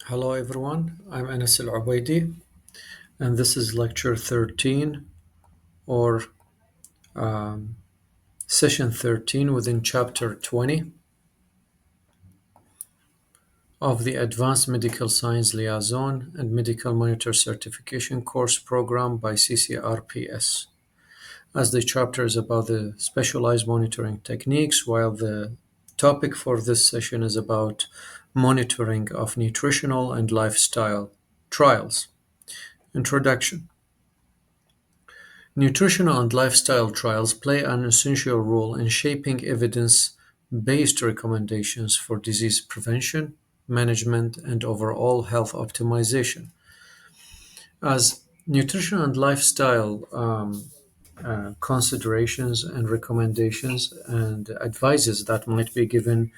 Hello everyone, I'm Anas Al Ubaidi, and this is lecture 13 or um, session 13 within chapter 20 of the Advanced Medical Science Liaison and Medical Monitor Certification course program by CCRPS. As the chapter is about the specialized monitoring techniques, while the topic for this session is about monitoring of nutritional and lifestyle trials. Introduction. Nutritional and lifestyle trials play an essential role in shaping evidence based recommendations for disease prevention, management, and overall health optimization. As nutrition and lifestyle considerations and recommendations and advices that might be given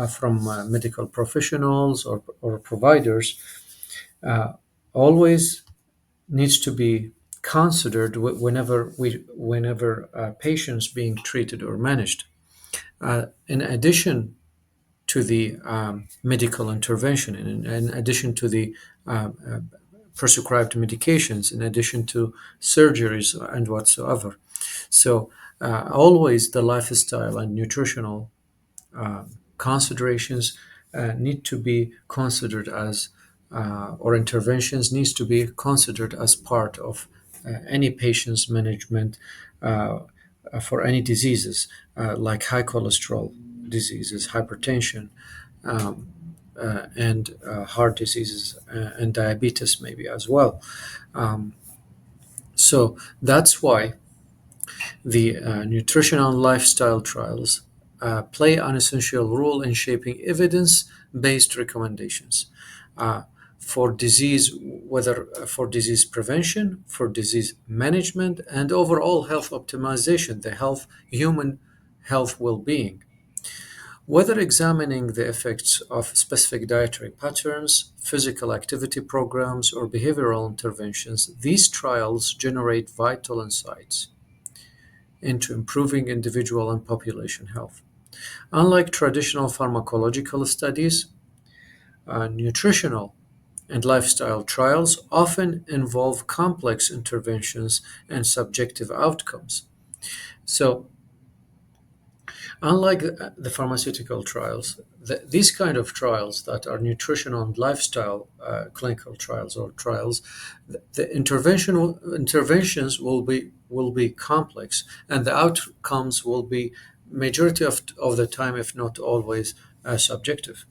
from medical professionals or providers uh, always needs to be considered whenever patients being treated or managed. In addition to the medical intervention, in addition to the prescribed medications, in addition to surgeries and whatsoever. So always the lifestyle and nutritional considerations need to be considered as or interventions needs to be considered as part of any patient's management for any diseases like high cholesterol diseases, hypertension, and heart diseases and diabetes maybe as well. So that's why the nutritional and lifestyle trials play an essential role in shaping evidence-based recommendations uh, for disease, whether for disease prevention, for disease management, and overall health optimization, the human health well-being. Whether examining the effects of specific dietary patterns, physical activity programs, or behavioral interventions, these trials generate vital insights into improving individual and population health. Unlike traditional pharmacological studies, nutritional and lifestyle trials often involve complex interventions and subjective outcomes. So, unlike the pharmaceutical trials, these kind of trials that are nutritional and lifestyle clinical trials or trials, the interventions will be complex, and the outcomes will be majority of the time, if not always, subjective.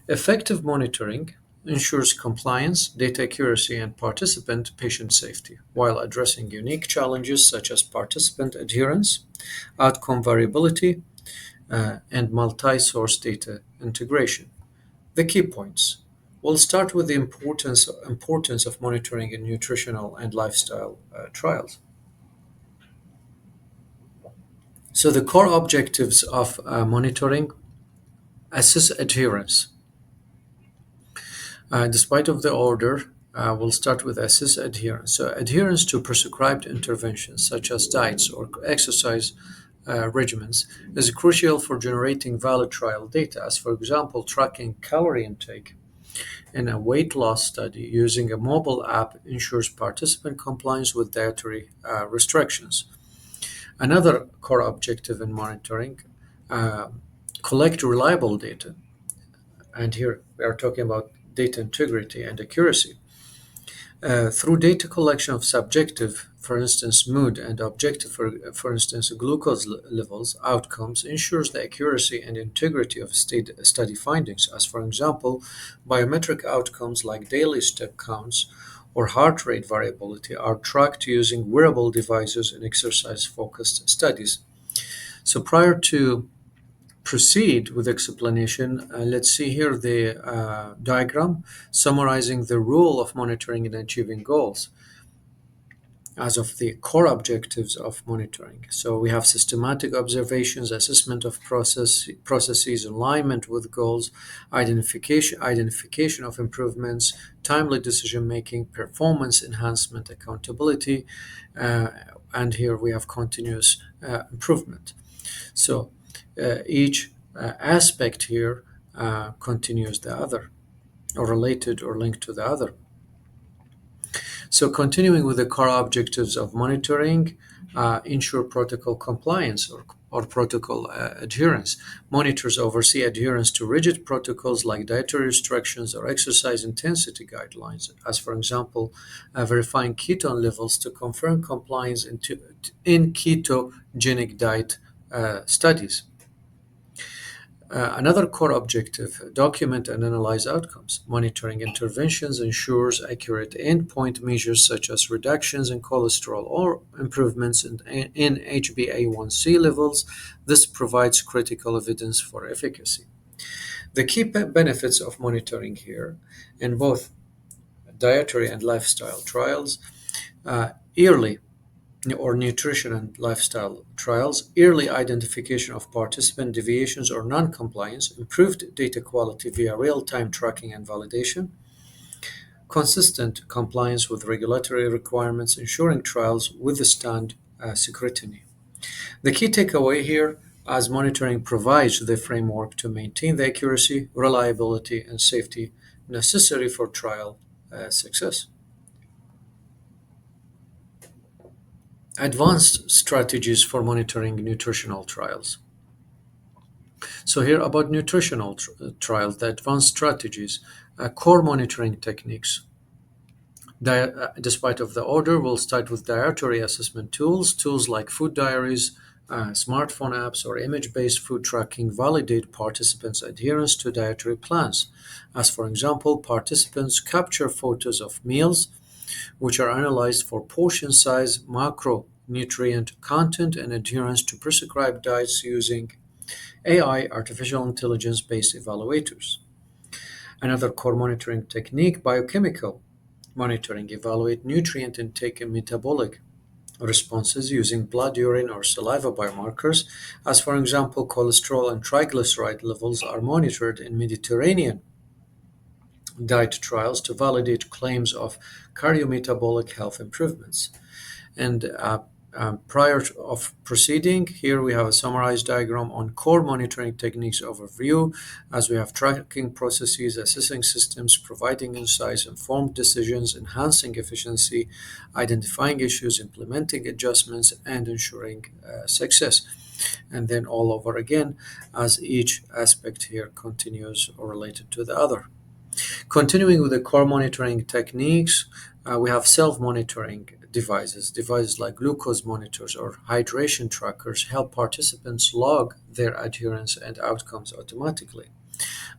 Effective monitoring ensures compliance, data accuracy, and participant patient safety, while addressing unique challenges such as participant adherence, outcome variability, and multi source data integration. The key points. We'll start with the importance of monitoring in nutritional and lifestyle trials. So, the core objectives of monitoring: assess adherence. Despite of the order, we'll start with assess adherence. So adherence to prescribed interventions such as diets or exercise regimens is crucial for generating valid trial data, as for example, tracking calorie intake in a weight loss study using a mobile app ensures participant compliance with dietary restrictions. Another core objective in monitoring, uh, collect reliable data. And here we are talking about data integrity and accuracy. Through data collection of subjective, for instance, mood, and objective, for instance, glucose levels, outcomes, ensures the accuracy and integrity of study findings, as, for example, biometric outcomes like daily step counts or heart rate variability are tracked using wearable devices in exercise focused studies. So, prior to proceed with explanation, let's see here the diagram summarizing the role of monitoring in achieving goals as of the core objectives of monitoring. So we have systematic observations, assessment of processes, alignment with goals, identification of improvements, timely decision making, performance enhancement, accountability, uh, and here we have continuous improvement. So each aspect here continues the other. or related or linked to the other. So, continuing with the core objectives of monitoring, ensure protocol compliance or protocol adherence. Monitors oversee adherence to rigid protocols like dietary restrictions or exercise intensity guidelines, as, for example, verifying ketone levels to confirm compliance in ketogenic diet studies. Another core objective, document and analyze outcomes. Monitoring interventions ensures accurate endpoint measures such as reductions in cholesterol or improvements in HbA1c levels. This provides critical evidence for efficacy. The key benefits of monitoring here in both dietary and lifestyle trials, yearly or nutrition and lifestyle trials, early identification of participant deviations or non-compliance, improved data quality via real-time tracking and validation, consistent compliance with regulatory requirements, ensuring trials withstand scrutiny. The key takeaway here, as monitoring provides the framework to maintain the accuracy, reliability, and safety necessary for trial success. Advanced strategies for monitoring nutritional trials. So here about nutritional trials, the advanced strategies, core monitoring techniques. Despite of the order, we'll start with dietary assessment tools. Tools like food diaries, smartphone apps, or image-based food tracking validate participants' adherence to dietary plans. As for example, participants capture photos of meals, which are analyzed for portion size, macronutrient content, and adherence to prescribed diets using AI, artificial intelligence based evaluators. Another core monitoring technique, biochemical monitoring, evaluate nutrient intake and metabolic responses using blood, urine, or saliva biomarkers, as for example, cholesterol and triglyceride levels are monitored in Mediterranean diet trials to validate claims of cardiometabolic health improvements. And prior of proceeding, here we have a summarized diagram on core monitoring techniques overview, as we have tracking processes, assessing systems, providing insights, informed decisions, enhancing efficiency, identifying issues, implementing adjustments, and ensuring success. And then all over again, as each aspect here continues or related to the other. Continuing with the core monitoring techniques, we have self-monitoring devices. Devices like glucose monitors or hydration trackers help participants log their adherence and outcomes automatically.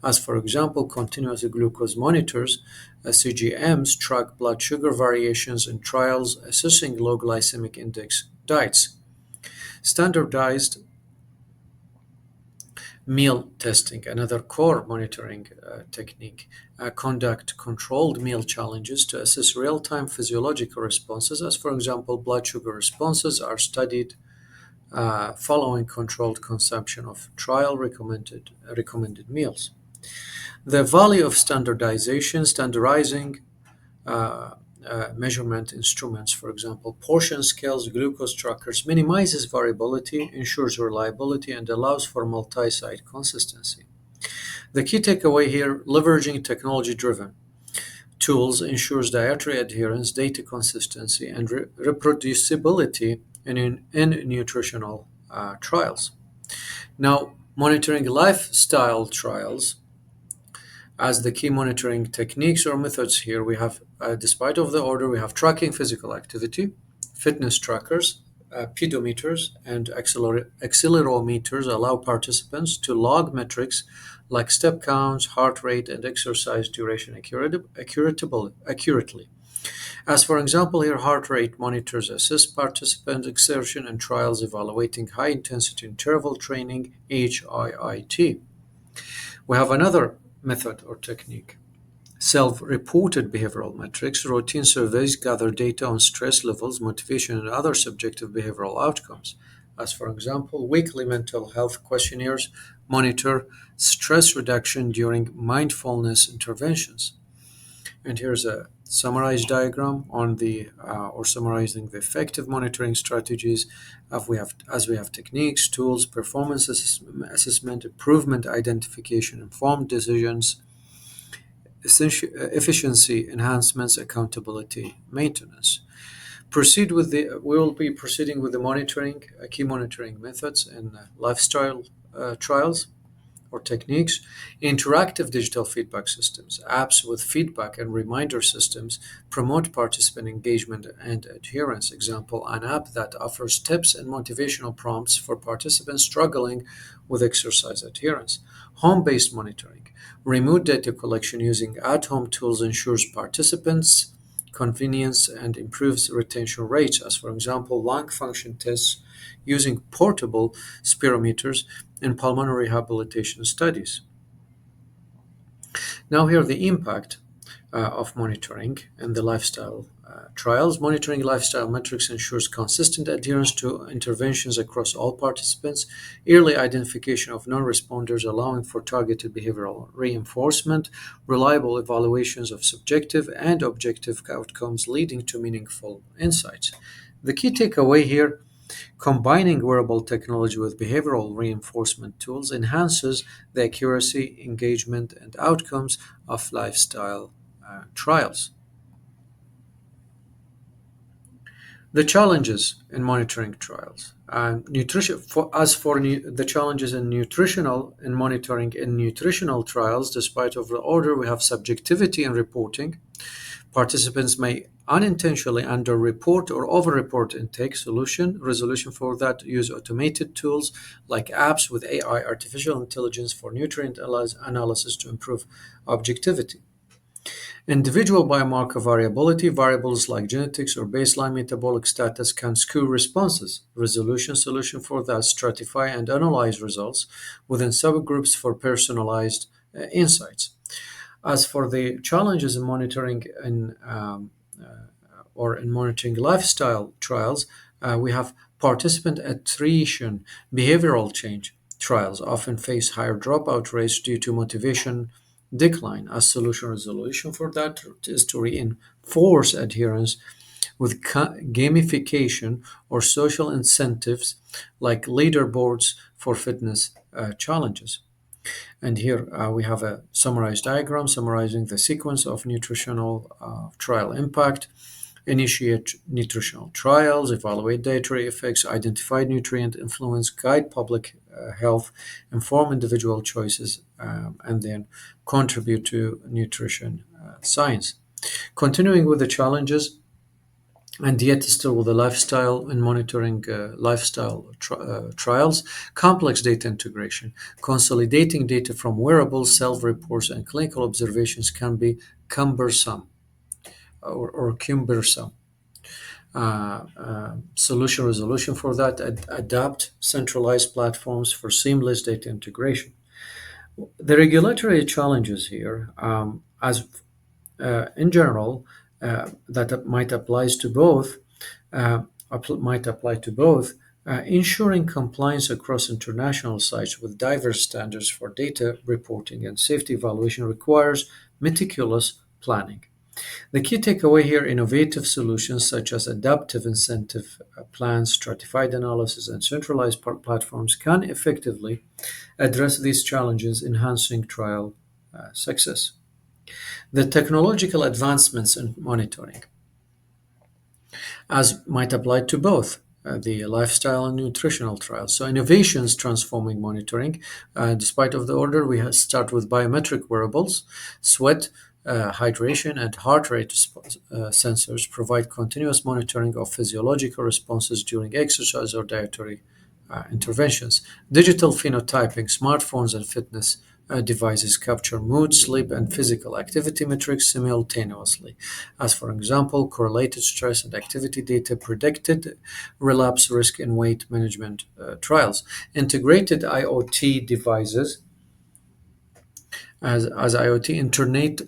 As for example, continuous glucose monitors, CGMs, track blood sugar variations in trials assessing low glycemic index diets. Standardized meal testing, another core monitoring technique, conduct controlled meal challenges to assess real-time physiological responses, as for example, blood sugar responses are studied following controlled consumption of trial recommended meals. The value of standardization, standardizing measurement instruments, for example, portion scales, glucose trackers, minimizes variability, ensures reliability, and allows for multi-site consistency. The key takeaway here, leveraging technology-driven tools ensures dietary adherence, data consistency, and reproducibility in nutritional trials. Now, monitoring lifestyle trials. As the key monitoring techniques or methods here, we have, despite of the order, we have tracking physical activity, fitness trackers, pedometers, and accelerometers allow participants to log metrics like step counts, heart rate, and exercise duration accurately. As for example, here heart rate monitors assist participant exertion in trials evaluating high-intensity interval training, HIIT. We have another method or technique. Self-reported behavioral metrics, routine surveys gather data on stress levels, motivation, and other subjective behavioral outcomes. As for example, weekly mental health questionnaires monitor stress reduction during mindfulness interventions. And here's a summarized diagram on the or summarizing the effective monitoring strategies as we have techniques, tools, performance assessment, improvement identification, informed decisions, efficiency enhancements, accountability, maintenance. We will be proceeding with the monitoring, key monitoring methods and lifestyle trials or techniques, interactive digital feedback systems, apps with feedback and reminder systems promote participant engagement and adherence. Example, an app that offers tips and motivational prompts for participants struggling with exercise adherence. Home based monitoring. Remote data collection using at home tools ensures participants' convenience and improves retention rates, as, for example, lung function tests using portable spirometers in pulmonary rehabilitation studies. Now, here the impact of monitoring and the lifestyle trials. Monitoring lifestyle metrics ensures consistent adherence to interventions across all participants, early identification of non responders, allowing for targeted behavioral reinforcement, reliable evaluations of subjective and objective outcomes, leading to meaningful insights. The key takeaway here: combining wearable technology with behavioral reinforcement tools enhances the accuracy, engagement, and outcomes of lifestyle trials. The challenges in monitoring trials. The challenges in nutritional in monitoring in nutritional trials, despite of the order, we have subjectivity in reporting. Participants may unintentionally underreport or overreport intake. Solution resolution for that: use automated tools like apps with AI, artificial intelligence, for nutrient analysis to improve objectivity. Individual biomarker variability, variables like genetics or baseline metabolic status can skew responses. Resolution solution for that: stratify and analyze results within subgroups for personalized insights. As for the challenges in monitoring in monitoring lifestyle trials, we have participant attrition. Behavioral change trials often face higher dropout rates due to motivation decline. As solution resolution for that is to reinforce adherence with gamification or social incentives like leaderboards for fitness challenges. And here we have a summarized diagram summarizing the sequence of nutritional trial impact. Initiate nutritional trials, evaluate dietary effects, identify nutrient influence, guide public health, inform individual choices, and then contribute to nutrition science. Continuing with the challenges, and yet still with the lifestyle and monitoring trials, complex data integration. Consolidating data from wearables, self-reports, and clinical observations can be cumbersome or cumbersome. Solution resolution for that: adapt centralized platforms for seamless data integration. The regulatory challenges here, as in general, that might applies to both, might apply to both. Ensuring compliance across international sites with diverse standards for data reporting and safety evaluation requires meticulous planning. The key takeaway here: innovative solutions such as adaptive incentive plans, stratified analysis, and centralized platforms can effectively address these challenges, enhancing trial success. The technological advancements in monitoring, as might apply to both the lifestyle and nutritional trials. So innovations transforming monitoring. Despite of the order, we start with biometric wearables. Sweat, hydration, and heart rate sensors provide continuous monitoring of physiological responses during exercise or dietary interventions. Digital phenotyping, smartphones, and fitness devices capture mood, sleep, and physical activity metrics simultaneously. As, for example, correlated stress and activity data predicted relapse risk in weight management trials. Integrated IoT devices, as IoT,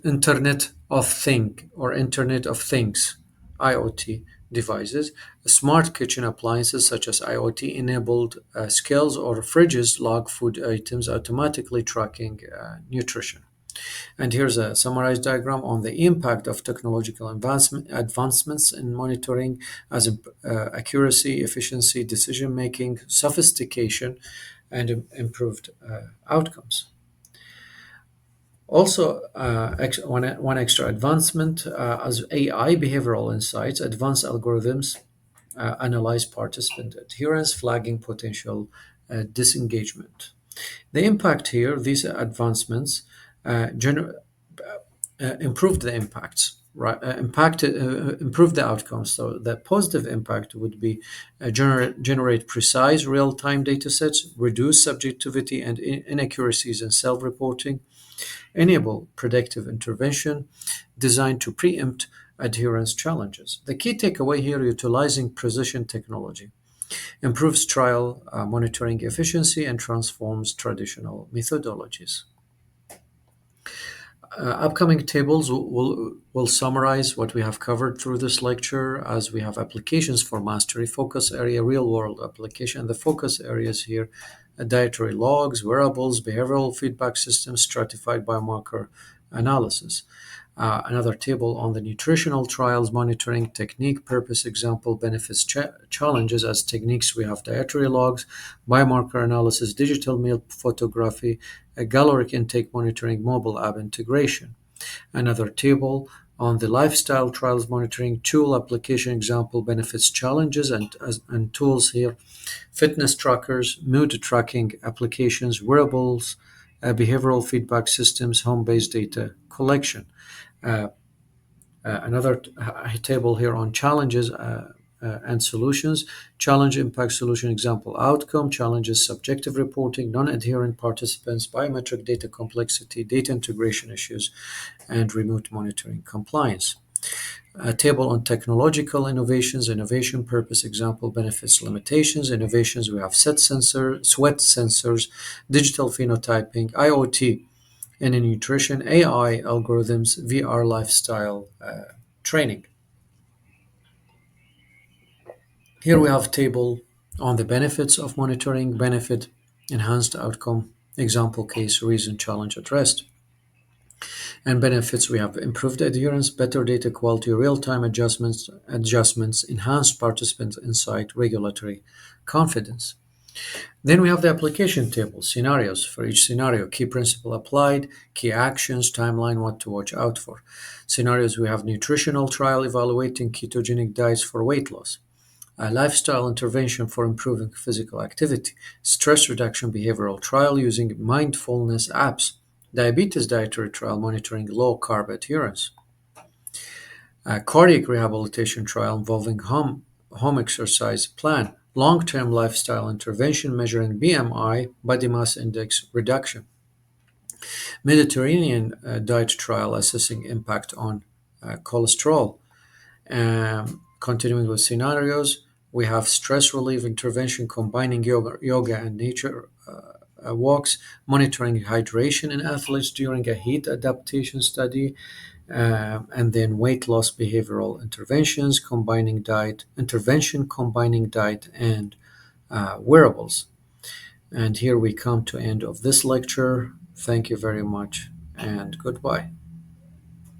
Internet of Thing or Internet of Things, IoT devices, smart kitchen appliances such as IoT enabled scales or fridges log food items, automatically tracking nutrition. And here's a summarized diagram on the impact of technological advancements in monitoring, as accuracy, efficiency, decision making, sophistication, and improved outcomes. Also, one extra advancement as AI behavioral insights, advanced algorithms analyze participant adherence, flagging potential disengagement. The impact here, these advancements gener- improved the impacts, right? Improved the outcomes. So the positive impact would be generate precise real-time data sets, reduce subjectivity and inaccuracies in self-reporting, enable predictive intervention designed to preempt adherence challenges. The key takeaway here, utilizing precision technology improves trial monitoring efficiency and transforms traditional methodologies. Upcoming tables will summarize what we have covered through this lecture, as we have applications for mastery, focus area, real world application. The focus areas here: dietary logs, wearables, behavioral feedback systems, stratified biomarker analysis. Another table on the nutritional trials monitoring technique, purpose, example, benefits, challenges. As techniques, we have dietary logs, biomarker analysis, digital meal photography, caloric intake monitoring, mobile app integration. Another table on the lifestyle trials monitoring tool, application, example, benefits, challenges, and tools here: fitness trackers, mood tracking applications, wearables, behavioral feedback systems, home-based data collection. Uh, another table here on challenges and solutions. Challenge, impact, solution, example, outcome. Challenges: subjective reporting, non-adherent participants, biometric data complexity, data integration issues, and remote monitoring compliance. A table on technological innovations, innovation, purpose, example, benefits, limitations. Innovations, we have sweat sensors, digital phenotyping, IoT, and in nutrition, AI algorithms, VR lifestyle training. Here we have a table on the benefits of monitoring, benefit, enhanced outcome, example, case, reason, challenge addressed. And benefits, we have improved adherence, better data quality, real-time adjustments, enhanced participant insight, regulatory confidence. Then we have the application table, scenarios for each scenario, key principle applied, key actions, timeline, what to watch out for. Scenarios, we have nutritional trial evaluating ketogenic diets for weight loss, a lifestyle intervention for improving physical activity, stress reduction behavioral trial using mindfulness apps, diabetes dietary trial monitoring low carb adherence, a cardiac rehabilitation trial involving home exercise plan, long term lifestyle intervention measuring BMI, body mass index reduction, Mediterranean diet trial assessing impact on cholesterol. Continuing with scenarios, we have stress relief intervention combining yoga and nature walks, monitoring hydration in athletes during a heat adaptation study, and then weight loss behavioral interventions combining diet and wearables. And here we come to end of this lecture. Thank you very much and goodbye.